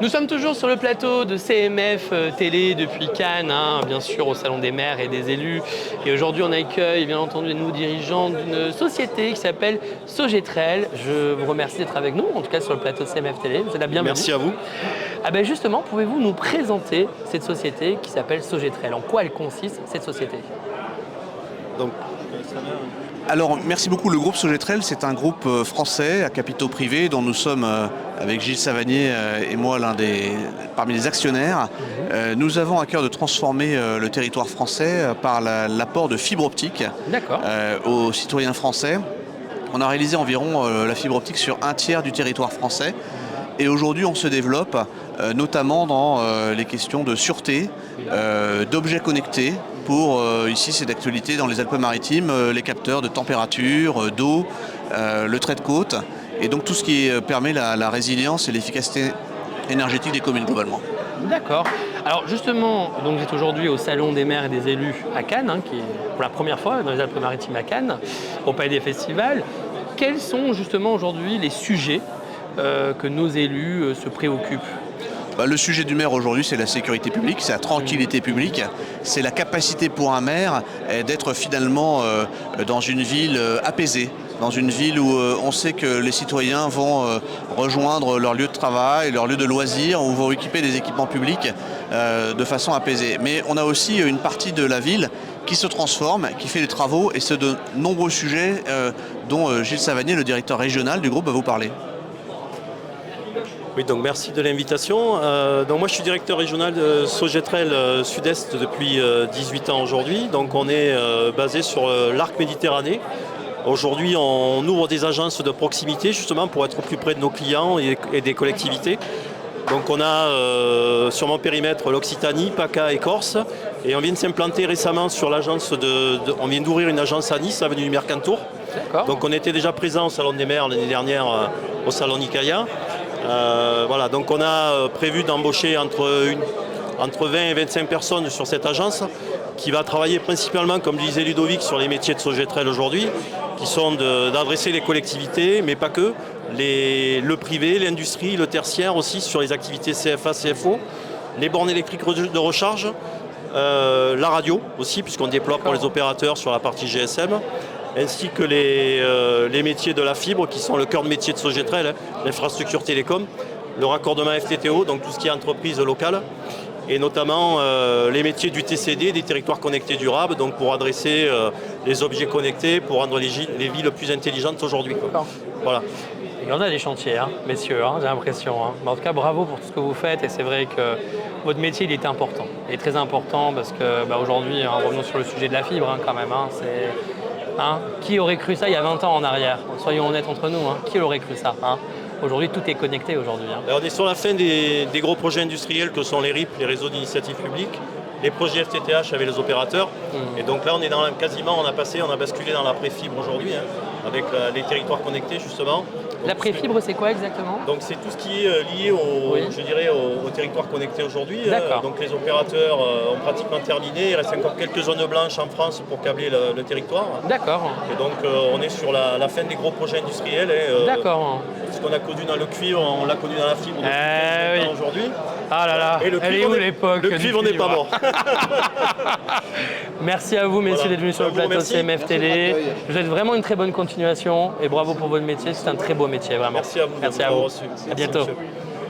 Nous sommes toujours sur le plateau de CMF Télé depuis Cannes, bien sûr au Salon des maires et des élus. Et aujourd'hui, on accueille bien entendu les nouveaux dirigeants d'une société qui s'appelle Sogetrel. Je vous remercie d'être avec nous, en tout cas sur le plateau de CMF Télé. Vous êtes la bienvenue. Merci à vous. Justement, pouvez-vous nous présenter cette société qui s'appelle Sogetrel? En quoi elle consiste, cette société? Alors, merci beaucoup. Le groupe Sogetrel, c'est un groupe français à capitaux privés dont nous sommes, avec Gilles Savanier et moi, parmi les actionnaires. Nous avons à cœur de transformer le territoire français par l'apport de fibre optique aux citoyens français. On a réalisé environ la fibre optique sur un tiers du territoire français. Et aujourd'hui, on se développe notamment dans les questions de sûreté, d'objets connectés. Ici, c'est d'actualité dans les Alpes-Maritimes, les capteurs de température, d'eau, le trait de côte, et donc tout ce qui permet la résilience et l'efficacité énergétique des communes globalement. D'accord. Alors justement, donc vous êtes aujourd'hui au Salon des maires et des élus à Cannes, qui est pour la première fois dans les Alpes-Maritimes à Cannes, au Palais des Festivals. Quels sont justement aujourd'hui les sujets que nos élus se préoccupent? Le sujet du maire aujourd'hui, c'est la sécurité publique, c'est la tranquillité publique, c'est la capacité pour un maire d'être finalement dans une ville apaisée, dans une ville où on sait que les citoyens vont rejoindre leur lieu de travail, leur lieu de loisirs, ou vont équiper des équipements publics de façon apaisée. Mais on a aussi une partie de la ville qui se transforme, qui fait des travaux, et c'est de nombreux sujets dont Gilles Savanier, le directeur régional du groupe, va vous parler. Oui, donc merci de l'invitation. Donc moi je suis directeur régional de Sogetrel Sud-Est depuis 18 ans aujourd'hui. Donc on est basé sur l'arc Méditerranée. Aujourd'hui on ouvre des agences de proximité justement pour être au plus près de nos clients et des collectivités. Donc on a sur mon périmètre l'Occitanie, PACA et Corse. Et on vient de s'implanter récemment sur l'agence on vient d'ouvrir une agence à Nice, avenue du Mercantour. Donc on était déjà présent au Salon des maires l'année dernière au Salon Nicaïa. Voilà, donc on a prévu d'embaucher entre 20 et 25 personnes sur cette agence qui va travailler principalement, comme disait Ludovic, sur les métiers de Sogetrel aujourd'hui, qui sont d'adresser les collectivités, mais pas que, le privé, l'industrie, le tertiaire aussi, sur les activités CFA, CFO, les bornes électriques de recharge, la radio aussi, puisqu'on déploie pour les opérateurs sur la partie GSM, ainsi que les métiers de la fibre qui sont le cœur de métier de Sogetrel, l'infrastructure télécom, le raccordement FTTO, donc tout ce qui est entreprise locale, et notamment les métiers du TCD, des territoires connectés durables, donc pour adresser les objets connectés, pour rendre les villes plus intelligentes aujourd'hui. Voilà. Il y en a des chantiers, messieurs, j'ai l'impression. Mais en tout cas, bravo pour tout ce que vous faites, et c'est vrai que votre métier, il est important. Il est très important parce que aujourd'hui, revenons sur le sujet de la fibre quand même, qui aurait cru ça il y a 20 ans en arrière? Soyons honnêtes entre nous, qui aurait cru ça? Aujourd'hui, tout est connecté aujourd'hui. Alors, on est sur la fin des gros projets industriels que sont les RIP, les réseaux d'initiative publique, les projets FTTH avec les opérateurs. Et donc là, on est on a basculé dans l'après-fibre aujourd'hui, avec les territoires connectés justement. L'après-fibre, c'est quoi exactement? Donc c'est tout ce qui est lié au territoire connecté aujourd'hui. Donc les opérateurs ont pratiquement terminé. Il reste encore quelques zones blanches en France pour câbler le territoire. D'accord. Et donc on est sur la fin des gros projets industriels. D'accord. Ce qu'on a connu dans le cuivre, on l'a connu dans la fibre aujourd'hui. Ah là là, elle est où l'époque? Le cuivre n'est pas mort. Merci à vous, messieurs, d'être venus sur le plateau de CMF Télé. Je vous souhaite vraiment une très bonne continuation et bravo pour votre métier. C'est un très beau métier, vraiment. Merci à vous. Merci à vous. À bientôt.